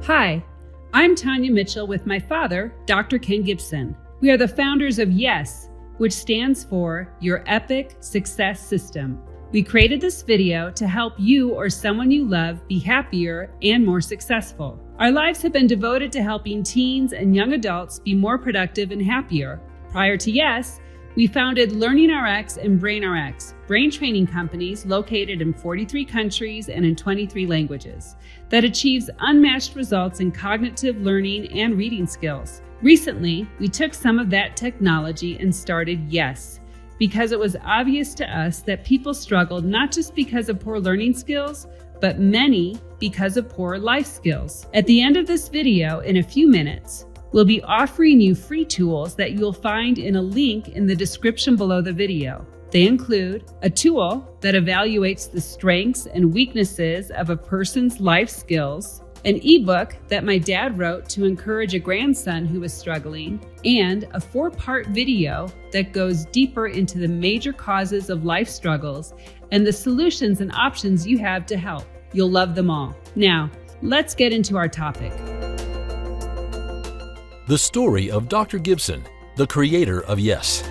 Hi, I'm Tanya Mitchell with my father, Dr. KenGibson. We are the founders of YESS, which stands for Your Epic Success System. We created this video to help you or someone you love be happier and more successful. Our lives have been devoted to helping teens and young adults be more productive and happier. Prior to YESS, we founded LearningRx and BrainRx, brain training companies located in 43 countries and in 23 languages that achieves unmatched results in cognitive learning and reading skills. Recently, we took some of that technology and started YESS because it was obvious to us that people struggled not just because of poor learning skills, but many because of poor life skills. At the end of this video, in a few minutes, we'll be offering you free tools that you'll find in a link in the description below the video. They include a tool that evaluates the strengths and weaknesses of a person's life skills, an ebook that my dad wrote to encourage a grandson who was struggling, and a 4-part video that goes deeper into the major causes of life struggles and the solutions and options you have to help. You'll love them all. Now, let's get into our topic. The story of Dr. Gibson, the creator of YESS.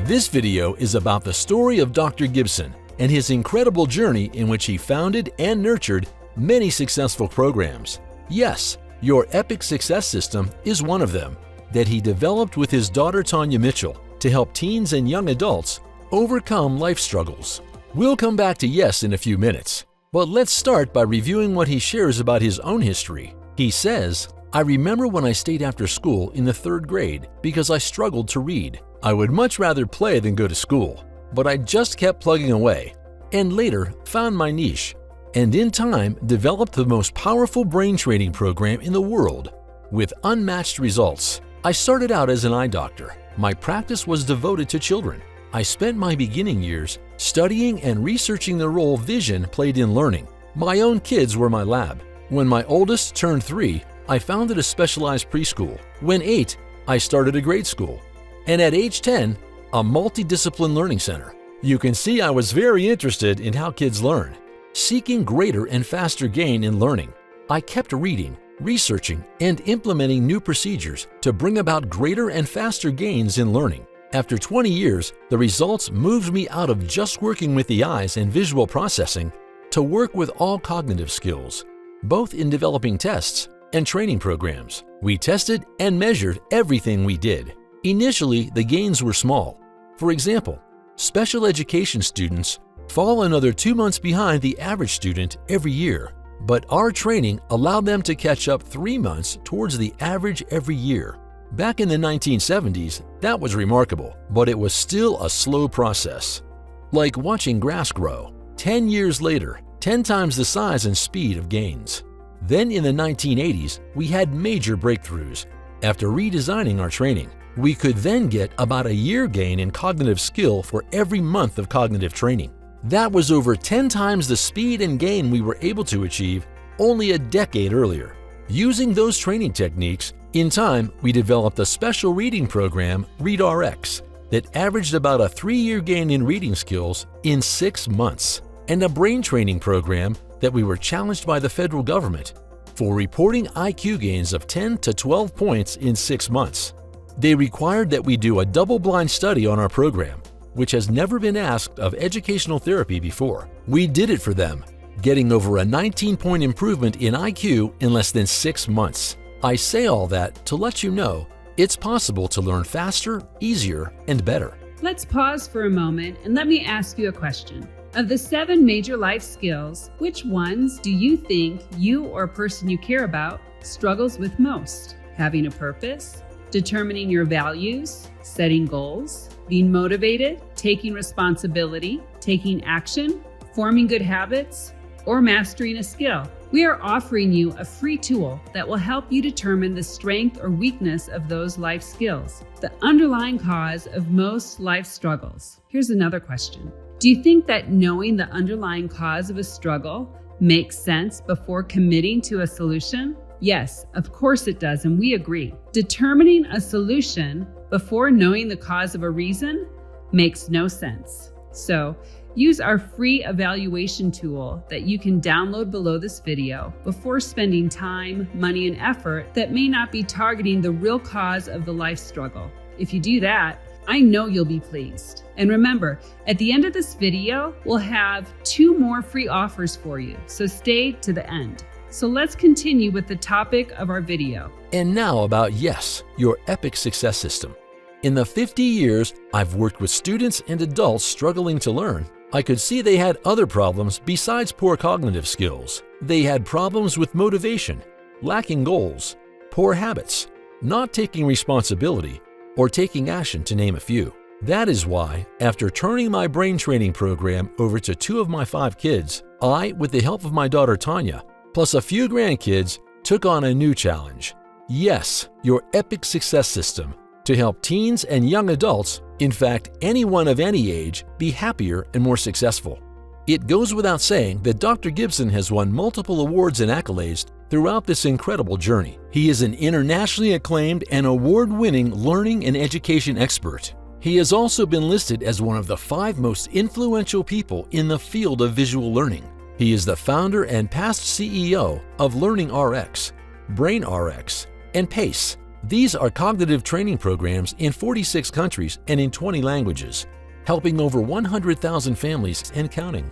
This video is about the story of Dr. Gibson and his incredible journey in which he founded and nurtured many successful programs. YESS, Your Epic Success System, is one of them that he developed with his daughter Tanya Mitchell to help teens and young adults overcome life struggles. We'll come back to YESS in a few minutes, but let's start by reviewing what he shares about his own history. He says, "I remember when I stayed after school in the 3rd grade because I struggled to read. I would much rather play than go to school, but I just kept plugging away, and later found my niche, and in time developed the most powerful brain training program in the world with unmatched results. I started out as an eye doctor. My practice was devoted to children. I spent my beginning years studying and researching the role vision played in learning. My own kids were my lab. When my oldest turned 3, I founded a specialized preschool. When 8, I started a grade school. And at age 10, a multidiscipline learning center. You can see I was very interested in how kids learn. Seeking greater and faster gain in learning, I kept reading, researching, and implementing new procedures to bring about greater and faster gains in learning. After 20 years, the results moved me out of just working with the eyes and visual processing to work with all cognitive skills, both in developing tests and training programs. We tested and measured everything we did. Initially, the gains were small. For example, special education students fall another 2 months behind the average student every year, but our training allowed them to catch up 3 months towards the average every year. Back in the 1970s, that was remarkable, but it was still a slow process. Like watching grass grow. 10 years later, 10 times the size and speed of gains. Then in the 1980s, we had major breakthroughs. After redesigning our training, we could then get about a year gain in cognitive skill for every month of cognitive training. That was over 10 times the speed and gain we were able to achieve only a decade earlier. Using those training techniques, in time we developed a special reading program, ReadRx, that averaged about a 3-year gain in reading skills in 6 months, and a brain training program that we were challenged by the federal government for reporting IQ gains of 10 to 12 points in 6 months. They required that we do a double-blind study on our program, which has never been asked of educational therapy before. We did it for them, getting over a 19-point improvement in IQ in less than 6 months. I say all that to let you know it's possible to learn faster, easier, and better. Let's pause for a moment and let me ask you a question. Of the 7 major life skills, which ones do you think you or a person you care about struggles with most? Having a purpose, determining your values, setting goals, being motivated, taking responsibility, taking action, forming good habits, or mastering a skill? We are offering you a free tool that will help you determine the strength or weakness of those life skills, the underlying cause of most life struggles. Here's another question. Do you think that knowing the underlying cause of a struggle makes sense before committing to a solution? Yes, of course it does, and we agree. Determining a solution before knowing the cause of a reason makes no sense. So, use our free evaluation tool that you can download below this video before spending time, money, and effort that may not be targeting the real cause of the life struggle. If you do that, I know you'll be pleased. And remember, at the end of this video, we'll have 2 more free offers for you, so stay to the end. So let's continue with the topic of our video. And now about YESS, your epic success system. In the 50 years I've worked with students and adults struggling to learn, I could see they had other problems besides poor cognitive skills. They had problems with motivation, lacking goals, poor habits, not taking responsibility, or taking action, to name a few. That is why, after turning my brain training program over to 2 of my 5 kids, I, with the help of my daughter Tanya, plus a few grandkids, took on a new challenge. YESS, your epic success system, to help teens and young adults, in fact anyone of any age, be happier and more successful. It goes without saying that Dr. Gibson has won multiple awards and accolades throughout this incredible journey. He is an internationally acclaimed and award-winning learning and education expert. He has also been listed as one of the 5 most influential people in the field of visual learning. He is the founder and past CEO of Learning RX, Brain RX, and PACE. These are cognitive training programs in 46 countries and in 20 languages, helping over 100,000 families and counting.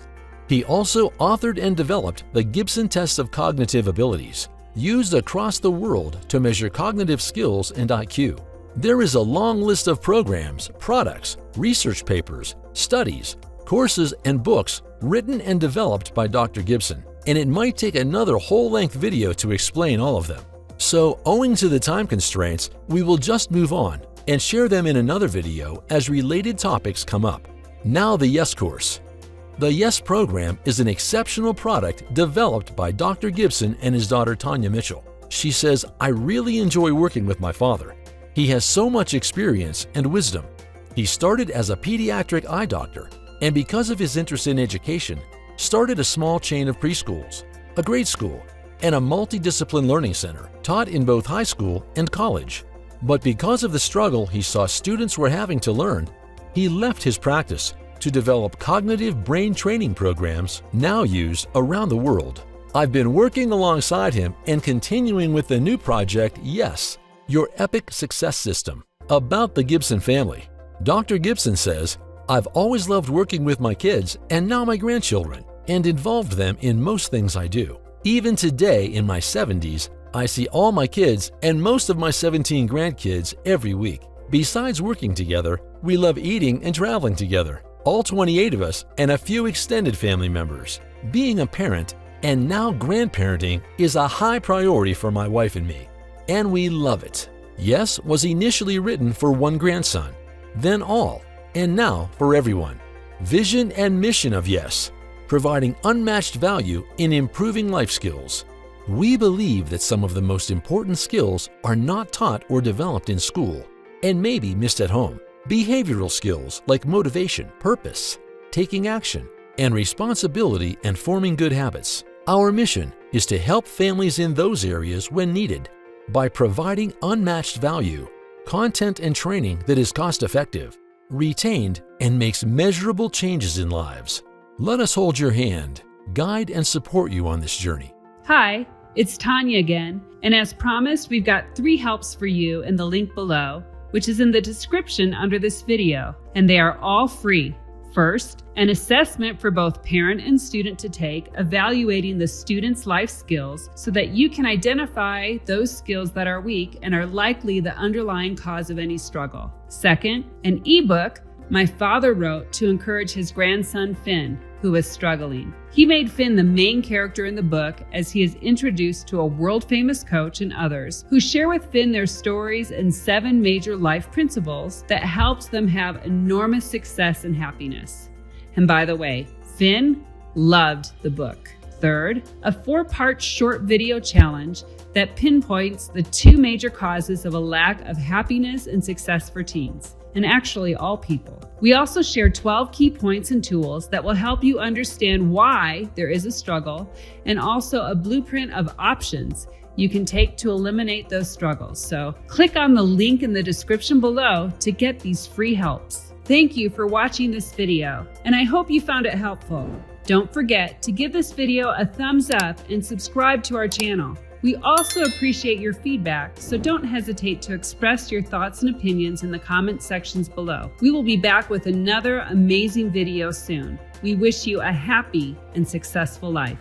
He also authored and developed the Gibson Test of Cognitive Abilities, used across the world to measure cognitive skills and IQ. There is a long list of programs, products, research papers, studies, courses, and books written and developed by Dr. Gibson, and it might take another whole-length video to explain all of them. So, owing to the time constraints, we will just move on and share them in another video as related topics come up. Now the YESS course. The YESS program is an exceptional product developed by Dr. Gibson and his daughter Tanya Mitchell. She says, "I really enjoy working with my father. He has so much experience and wisdom. He started as a pediatric eye doctor, and because of his interest in education, started a small chain of preschools, a grade school, and a multidiscipline learning center, taught in both high school and college. But because of the struggle he saw students were having to learn, he left his practice to develop cognitive brain training programs now used around the world. I've been working alongside him and continuing with the new project, YESS, your epic success system, about the Gibson family. Dr. Gibson says, "I've always loved working with my kids and now my grandchildren, and involved them in most things I do. Even today, in my 70s, I see all my kids and most of my 17 grandkids every week. Besides working together, we love eating and traveling together, all 28 of us and a few extended family members. Being a parent and now grandparenting is a high priority for my wife and me, and we love it." YESS was initially written for 1 grandson, then all, and now for everyone. Vision and mission of YESS: providing unmatched value in improving life skills. We believe that some of the most important skills are not taught or developed in school and may be missed at home. Behavioral skills like motivation, purpose, taking action, and responsibility, and forming good habits. Our mission is to help families in those areas when needed by providing unmatched value, content, and training that is cost-effective, retained, and makes measurable changes in lives. Let us hold your hand, guide, and support you on this journey. Hi, it's Tanya again, and as promised, we've got 3 helps for you in the link below, which is in the description under this video, and they are all free. First, an assessment for both parent and student to take, evaluating the student's life skills so that you can identify those skills that are weak and are likely the underlying cause of any struggle. Second, an ebook my father wrote to encourage his grandson Finn, who was struggling. He made Finn the main character in the book as he is introduced to a world-famous coach and others who share with Finn their stories and 7 major life principles that helps them have enormous success and happiness. And by the way, Finn loved the book. Third, a 4-part short video challenge that pinpoints the 2 major causes of a lack of happiness and success for teens, and actually all people. We also share 12 key points and tools that will help you understand why there is a struggle, and also a blueprint of options you can take to eliminate those struggles. So click on the link in the description below to get these free helps. Thank you for watching this video, and I hope you found it helpful. Don't forget to give this video a thumbs up and subscribe to our channel. We also appreciate your feedback, so don't hesitate to express your thoughts and opinions in the comment sections below. We will be back with another amazing video soon. We wish you a happy and successful life.